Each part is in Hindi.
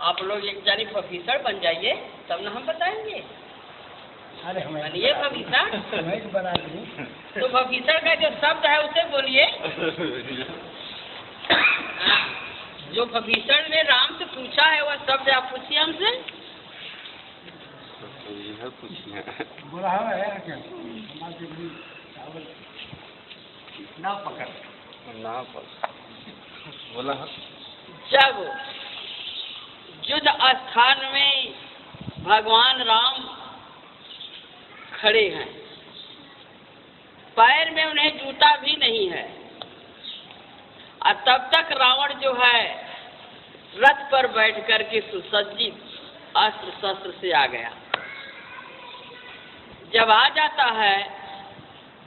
आप लोग एक जानी प्रोफेसर बन जाइए तब ना हम बताएंगे। अरे हमें बनिए प्रोफेसर। हमें बना दी। तो प्रोफेसर का जो शब्द है उसे बोलिए। जो प्रोफेसर ने राम से पूछा है वह शब्द आप पूछिए हमसे। बोला है क्या? ना पकड़ बोला जब युद्ध स्थान में भगवान राम खड़े हैं, पैर में उन्हें जूता भी नहीं है, और तब तक रावण जो है रथ पर बैठ कर के सुसज्जित अस्त्र शस्त्र से आ गया। जब आ जाता है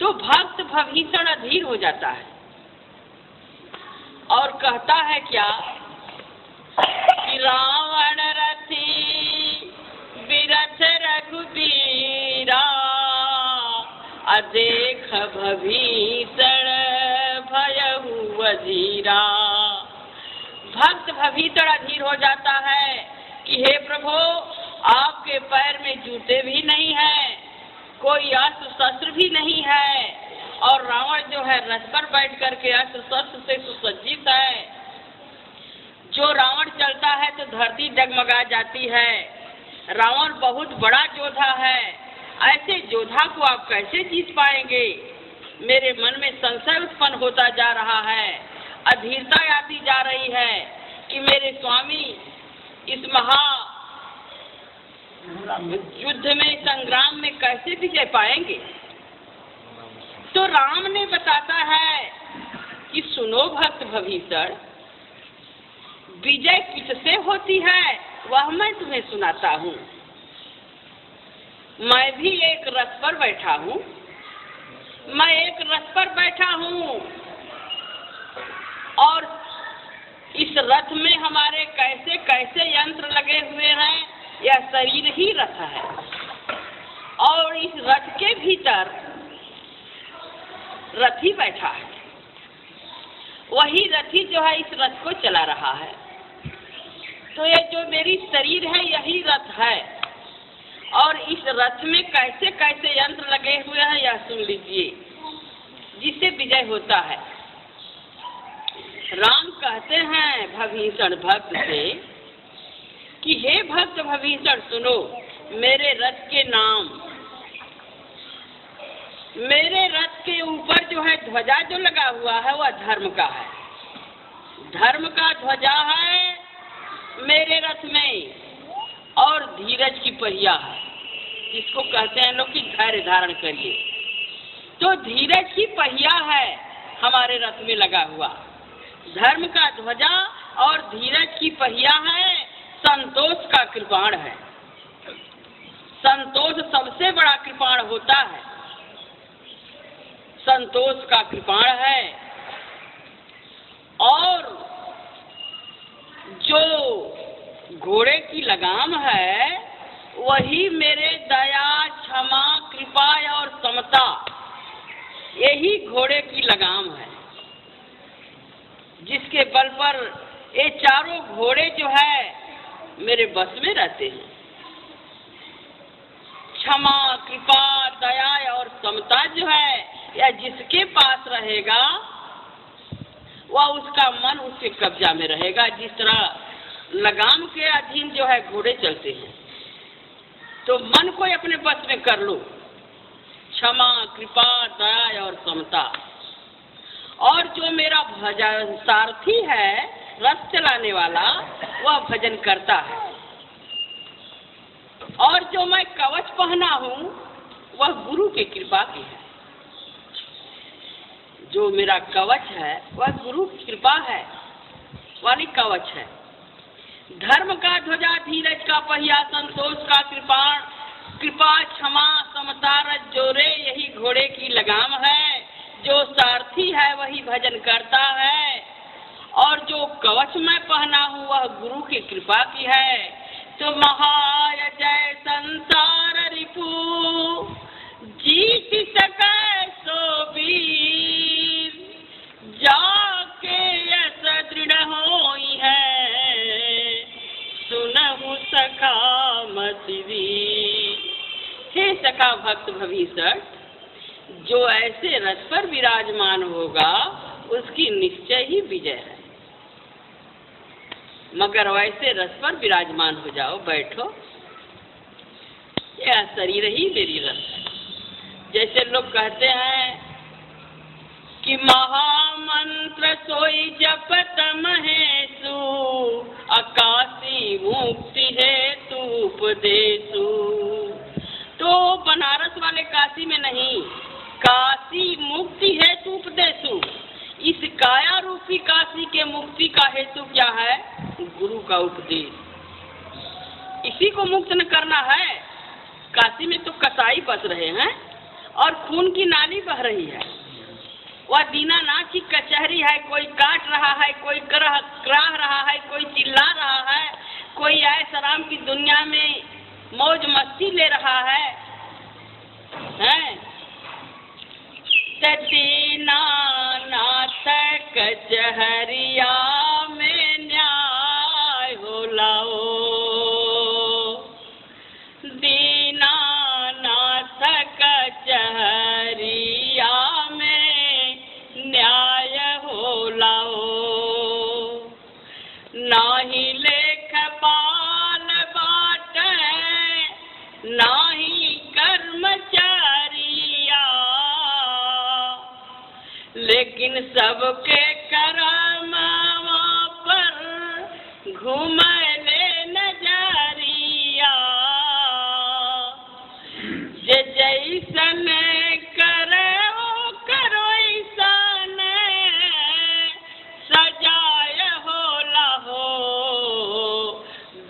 तो भक्त भीषण अधीर हो जाता है और कहता है क्या कि रावण रथी बिरथ रघुबीरा, अदेख भीषण भयहु अधीरा। भक्त भीषण अधीर हो जाता है कि हे प्रभु, आपके पैर में जूते भी नहीं है, कोई अस्त्र शस्त्र भी नहीं है, और रावण जो है रथ पर बैठ करके अस्त्र शस्त्र से सुसज्जित है। जो रावण चलता है तो धरती डगमगा जाती है। रावण बहुत बड़ा योद्धा है, ऐसे योद्धा को आप कैसे जीत पाएंगे? मेरे मन में संशय उत्पन्न होता जा रहा है, अधीरता आती जा रही है कि मेरे स्वामी इस महा युद्ध में, संग्राम में कैसे विजय पाएंगे? तो राम ने बताता है कि सुनो भक्त भीषण, विजय किससे होती है वह मैं तुम्हें सुनाता हूँ। मैं भी एक रथ पर बैठा हूँ, मैं एक रथ पर बैठा हूँ, और इस रथ में हमारे कैसे कैसे यंत्र लगे हुए हैं। यह शरीर ही रथ है, और इस रथ के भीतर रथी बैठा है। वही रथी जो है इस रथ को चला रहा है। तो ये जो मेरी शरीर है यही रथ है, और इस रथ में कैसे कैसे यंत्र लगे हुए हैं यह सुन लीजिए, जिससे विजय होता है। राम कहते हैं भीषण भक्त से कि हे भक्त भीषण सुनो, मेरे रथ के नाम, मेरे रथ के ऊपर जो है ध्वजा जो लगा हुआ है वह धर्म का है। धर्म का ध्वजा है मेरे रथ में, और धीरज की पहिया है, जिसको कहते हैं लोग कि धैर्य धारण करिए। तो धीरज की पहिया है हमारे रथ में लगा हुआ। धर्म का ध्वजा और धीरज की पहिया है, संतोष का कृपाण है। संतोष सबसे बड़ा कृपाण होता है, संतोष का कृपाण है। और जो घोड़े की लगाम है वही मेरे दया, क्षमा, कृपा और समता, यही घोड़े की लगाम है, जिसके बल पर ये चारों घोड़े जो है मेरे बस में रहते हैं। क्षमा, कृपा, दया और समता जो है या जिसके पास रहेगा वह उसका मन उसके कब्जा में रहेगा। जिस तरह लगाम के अधीन जो है घोड़े चलते हैं, तो मन को अपने बस में कर लो, क्षमा, कृपा, दया और समता। और जो मेरा भजन सारथी है, रथ चलाने वाला, वह भजन करता है। और जो मैं कवच पहना हूँ वह गुरु की कृपा की है। जो मेरा कवच है वह गुरु की कृपा है वाली कवच है। धर्म का ध्वजा, धीरज का पहिया, संतोष का कृपाण, कृपा, क्षमा, समता, रज जोरे, यही घोड़े की लगाम है। जो सारथी है वही भजन करता है, और जो कवच मैं पहना हूँ वह गुरु की कृपा की है। तो महाय जय संसार रिपु, जीत सकै सो वीर, जाके यस दृढ़ होई है, सुन सिद्धि। हे सखा भक्त भविष्य, जो ऐसे रथ पर विराजमान होगा उसकी निश्चय ही विजय है। मगर वैसे रथ पर विराजमान हो जाओ, बैठो, यह शरीर ही मेरी रथ है। जैसे लोग कहते हैं कि महामंत्र सोई जपत महेशु, आकाशी मुक्ति हेतु उपदेशु। तो बनारस वाले काशी में नहीं, काशी मुक्ति हेतु उपदेशु। इस काया रूपी काशी के मुक्ति का हेतु क्या है? गुरु का उपदेश। इसी को मुक्त न करना है। काशी में तो कसाई बस रहे हैं और खून की नाली बह रही है। वह दीनानाथ की कचहरी है, कोई काट रहा है, कोई कराह रहा है, कोई चिल्ला रहा है, कोई ऐश आराम की दुनिया में मौज मस्ती ले रहा है, हैं? दीनानाथ कचहरिया में न्याय हो लाओ, दीनानाथ कचहरिया में न्याय हो लाओ। नाही लेखपाल बाटे, नाही कर्मचारिया, लेकिन सबके करमवा पर घूमले नजरिया। जे जैसन करे ओ करो ऐसन, सजाय होला हो,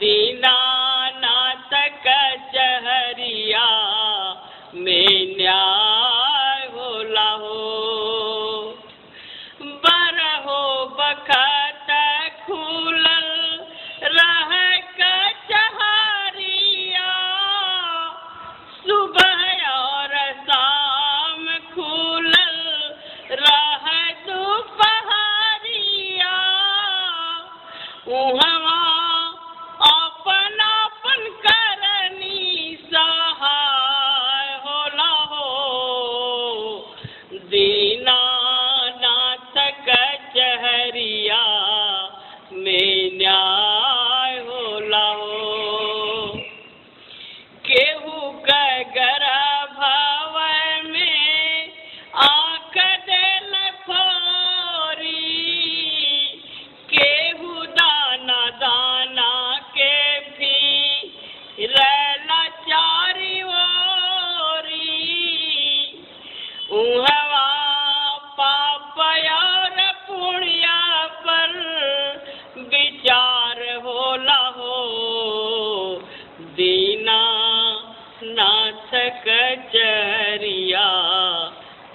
दीनानाथ कचहरिया में न्याय होला हो। बरहो बखत खुलल रह कचहरिया, सुबह और शाम खुलल रह दोपहरिया। उहवा अपन अपन करनी सहाय होला हो, दीनानाथ कचहरिया में न्याय होला हो। केहू गर्भ में आँख देल फोरी, केहू दाना दाना के फिरला चारी ओरी। उहवा पाप और पुण्य पर विचार होला हो, दीनानाथ कचहरिया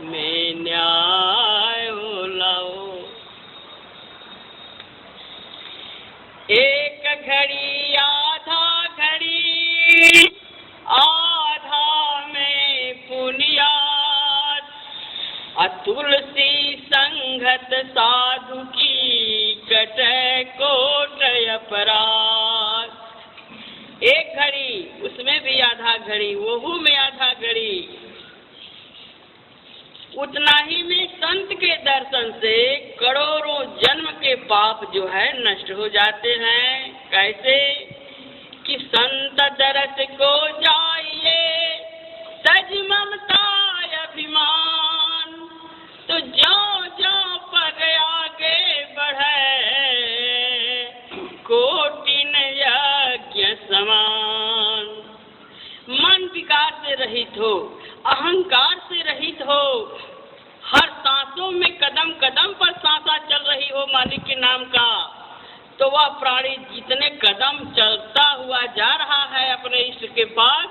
में न्याय होला हो। एक घड़ी आधा घड़ी, आधा में पुनियाद, तुलसी संगत साधु की कटे कोट अपराध। एक घड़ी, उसमें भी आधा घड़ी, वहू में आधा घड़ी। उतना ही में संत के दर्शन से करोड़ों जन्म के पाप जो है नष्ट हो जाते हैं। कैसे कि संत दरस को जाइए सज ममता अभिमान, तो ज्यों ज्यों पग आगे बढ़े कोटिन यज्ञ समान। मन विकार से रहित हो, अहंकार से रहित हो, हर सांसों में कदम कदम पर सांसा चल रही हो मालिक के नाम का, तो वह प्राणी जितने कदम चलता हुआ जा रहा है अपने इष्ट के पास,